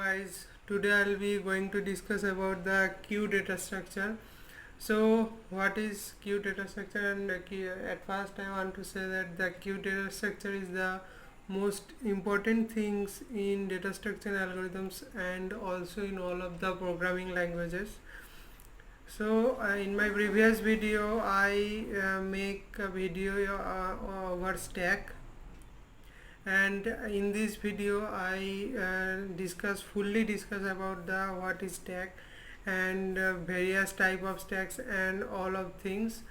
Guys, today I'll be going to discuss about the queue data structure. So what is queue data structure? And at first I want to say that the queue data structure is the most important things in data structure algorithms and also in all of the programming languages. So in my previous video I make a video over stack, and in this video I fully discuss about the what is stack and various type of stacks and all of things,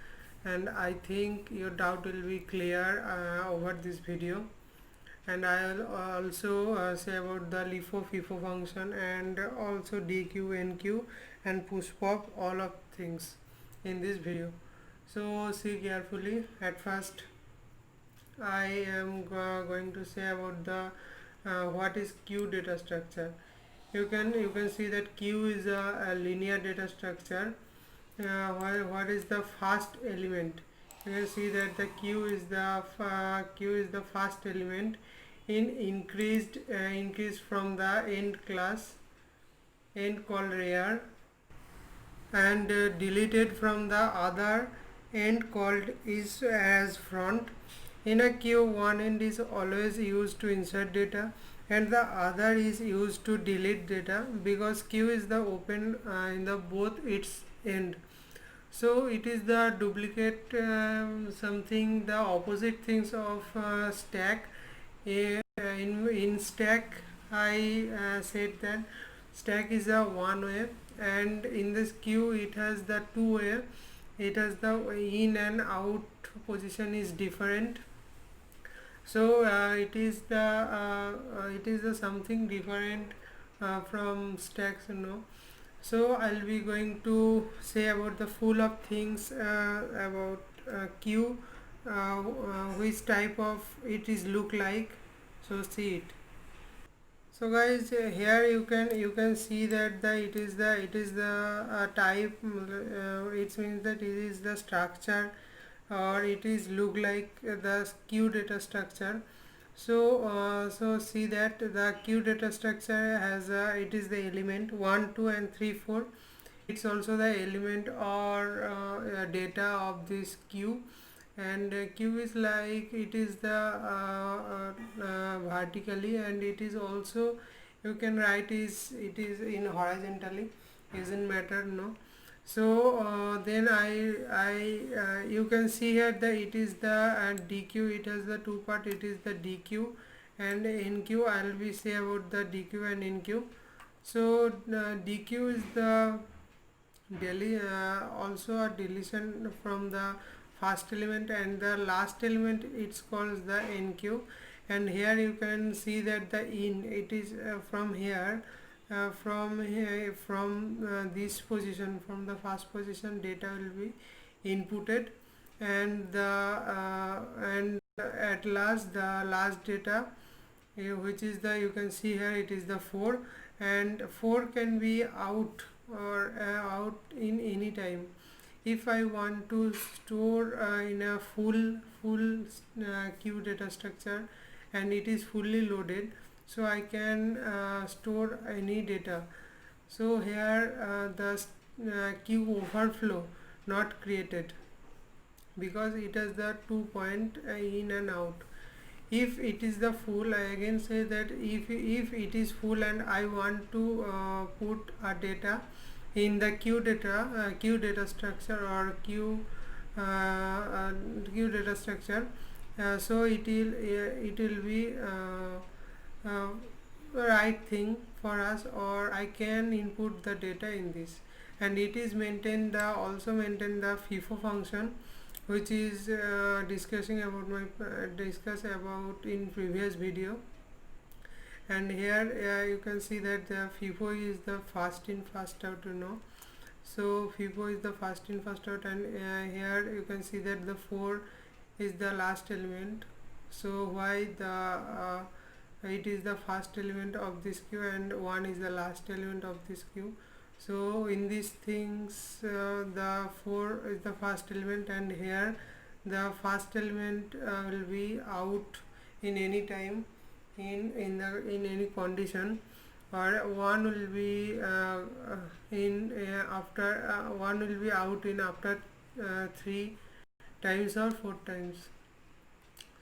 and I think your doubt will be clear over this video. And I'll also say about the LIFO FIFO function and also DQ NQ and push pop, all of things in this video. So see carefully. At first I am going to say about the what is queue data structure. You can see that queue is a linear data structure. What is the first element? You can see that the queue is the first element in increased from the end called rear, and deleted from the other end called is as front. In a queue, one end is always used to insert data and the other is used to delete data, because queue is the open in the both its end. So it is the duplicate something the opposite things of stack. In stack I said that stack is a one way, and in this queue it has the two way. It has the in and out position is different. So it is the something different from stacks, So I'll be going to say about the full of things about queue, which type of it is look like. So see it. So guys, here you can see that it is the type. It means that it is the structure, or it is look like the queue data structure. So see that the queue data structure has it is the element 1 2 and 3 4. It's also the element or data of this queue. And queue is like it is the vertically, and it is also you can write is it is in horizontally, isn't matter, no. So then I you can see here that it is the DQ. It has the two part. It is the DQ and NQ. I will be say about the DQ and NQ. So DQ is the also a deletion from the first element, and the last element it's called the NQ. And here you can see that the in it is from here, from this position, from the first position data will be inputted, and and at last the last data, which is the you can see here it is the 4, and 4 can be out or out in any time. If I want to store in a full queue data structure and it is fully loaded, so I can store any data. So here the queue overflow not created, because it has the 2 point in and out. If it is the full, I again say that if it is full and I want to put a data in the queue data structure or queue data structure, so it will be uh, right thing for us, or I can input the data in this. And it is also maintain the FIFO function, which is discuss about in previous video. And here you can see that the FIFO is the fast in fast out, so FIFO is the fast in fast out, and here you can see that the 4 is the last element. So why the it is the first element of this queue and 1 is the last element of this queue. So in these things the 4 is the first element, and here the first element will be out in any time, in any condition. or one will be in after one will be out in after 3 times or 4 times.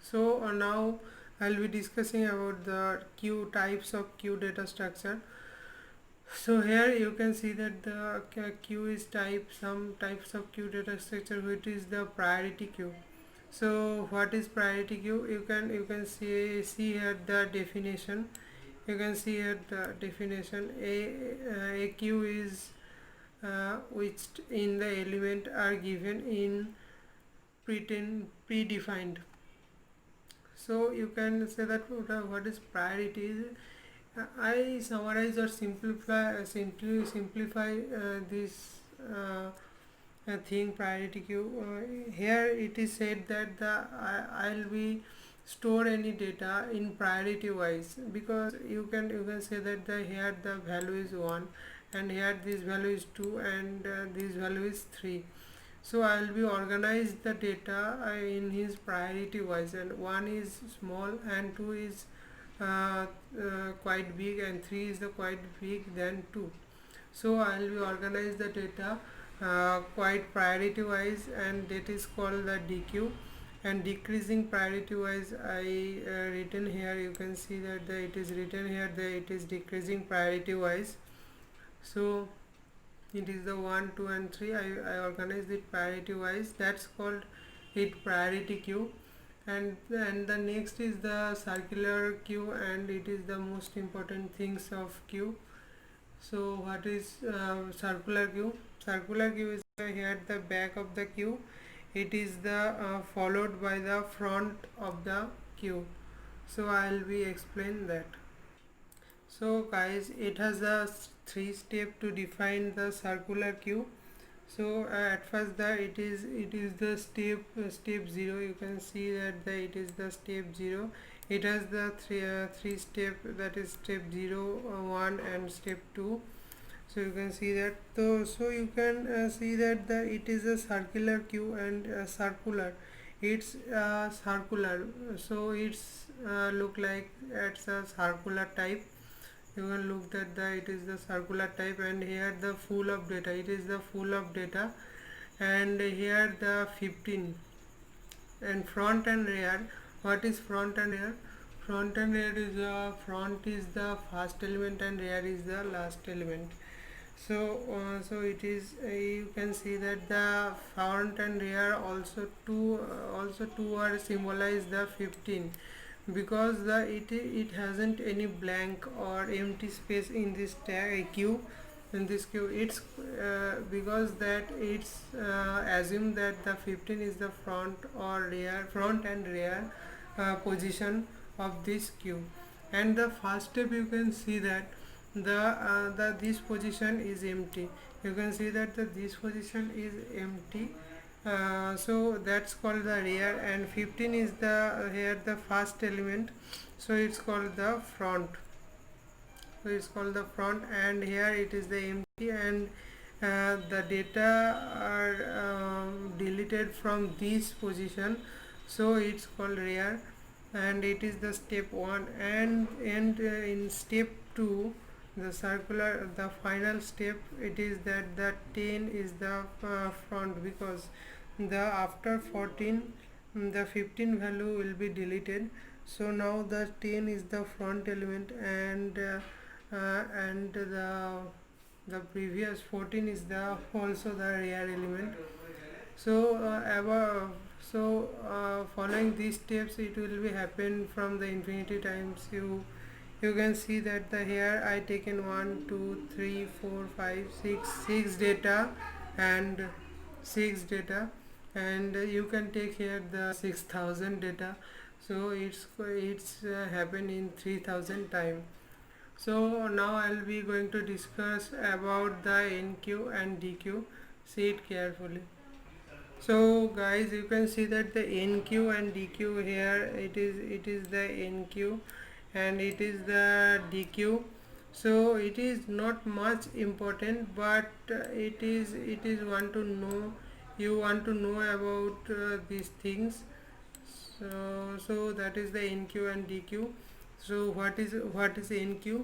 So now I'll be discussing about the queue types of queue data structure. So here you can see that the queue is some types of queue data structure, which is the priority queue. So what is priority queue? You can see here the definition. You can see here the definition. A queue is which in the element are given in predefined. So you can say that what is priority. I summarize or simplify this thing priority queue. Here it is said that I'll be store any data in priority wise, because you can say that here the value is 1, and here this value is 2, and this value is 3. So I will be organize the data in his priority wise, and 1 is small, and 2 is quite big, and 3 is the quite big than 2. So I will be organize the data quite priority wise, and that is called the DQ. And decreasing priority wise, I written here. You can see that it is written here that it is decreasing priority wise. So it is the 1, 2 and 3. I organize it priority wise. That's called it priority queue. And the next is the circular queue, and it is the most important things of queue. So what is circular queue? Circular queue is here at the back of the queue. It is the followed by the front of the queue. So I'll be explain that. So guys, it has a 3 step to define the circular queue. So at first it is the step 0. You can see that it is the step 0. It has the three step, that is step 0, 1 and step 2. So you can see that. So you can see that it is a circular queue, and circular. It's circular. So it's look like it's a circular type. You can look that it is the circular type, and here the full of data, it is the full of data. And here the 15. And front and rear. What is front and rear? Front and rear is front is the first element, and rear is the last element. So it is you can see that the front and rear also two are symbolize the 15, because it hasn't any blank or empty space in this queue. In this queue, it's because that it's assume that the 15 is the front and rear position of this queue. And the first step, you can see that the this position is empty. You can see that this position is empty. So that's called the rear, and 15 is the here the first element, so it's called the front. So it's called the front, and here it is the empty, and the data are deleted from this position, so it's called rear. And it is the step 1, and in step 2, the final step, it is that the 10 is the front, because the after 14 the 15 value will be deleted. So now the 10 is the front element, and the previous 14 is the also the rear element. So following these steps, it will be happen from the infinity times. You can see that here I taken 1 2 3 4 5 6 data, and 6 data, and you can take here the 6000 data. So it's happen in 3000 time. So now I'll be going to discuss about the NQ and DQ. See it carefully. So guys, you can see that the NQ and DQ here, it is the NQ and it is the DQ. So it is not much important, but it is want to know, you want to know about these things. So that is the NQ and DQ. So what is NQ?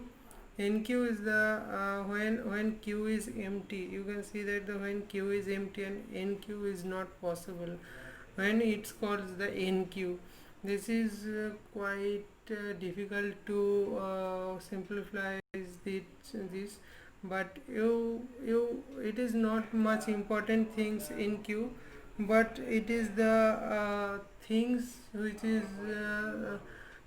NQ is the when Q is empty. You can see that when Q is empty and NQ is not possible, when it's called the NQ. This is quite difficult to simplify this, but it is not much important things in Q, but it is the things which is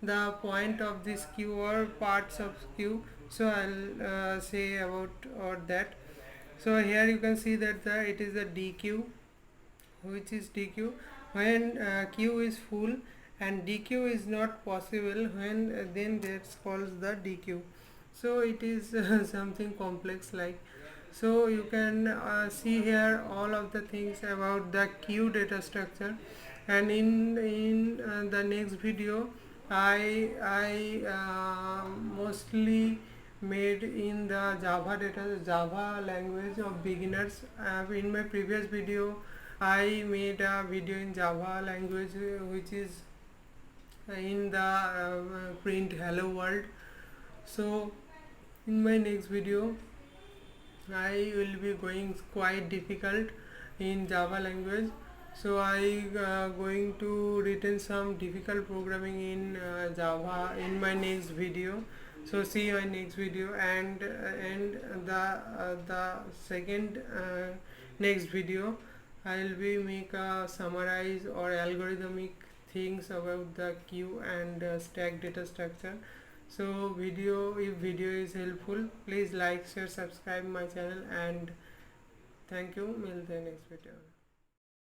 the point of this Q or parts of Q. So I'll say about or that. So here you can see that it is the DQ, which is DQ when Q is full, and DQ is not possible when then that's called the DQ. So it is something complex like. So you can see here all of the things about the Q data structure, and in the next video I mostly made in the Java language of beginners. In my previous video I made a video in Java language which is in the print hello world. So in my next video I will be going quite difficult in Java language. So I going to written some difficult programming in Java in my next video. So see you in next video, and the second next video I will be make a summarize or algorithmic things about the queue and stack data structure. So if video is helpful, please like, share, subscribe my channel, and thank you. Till the next video.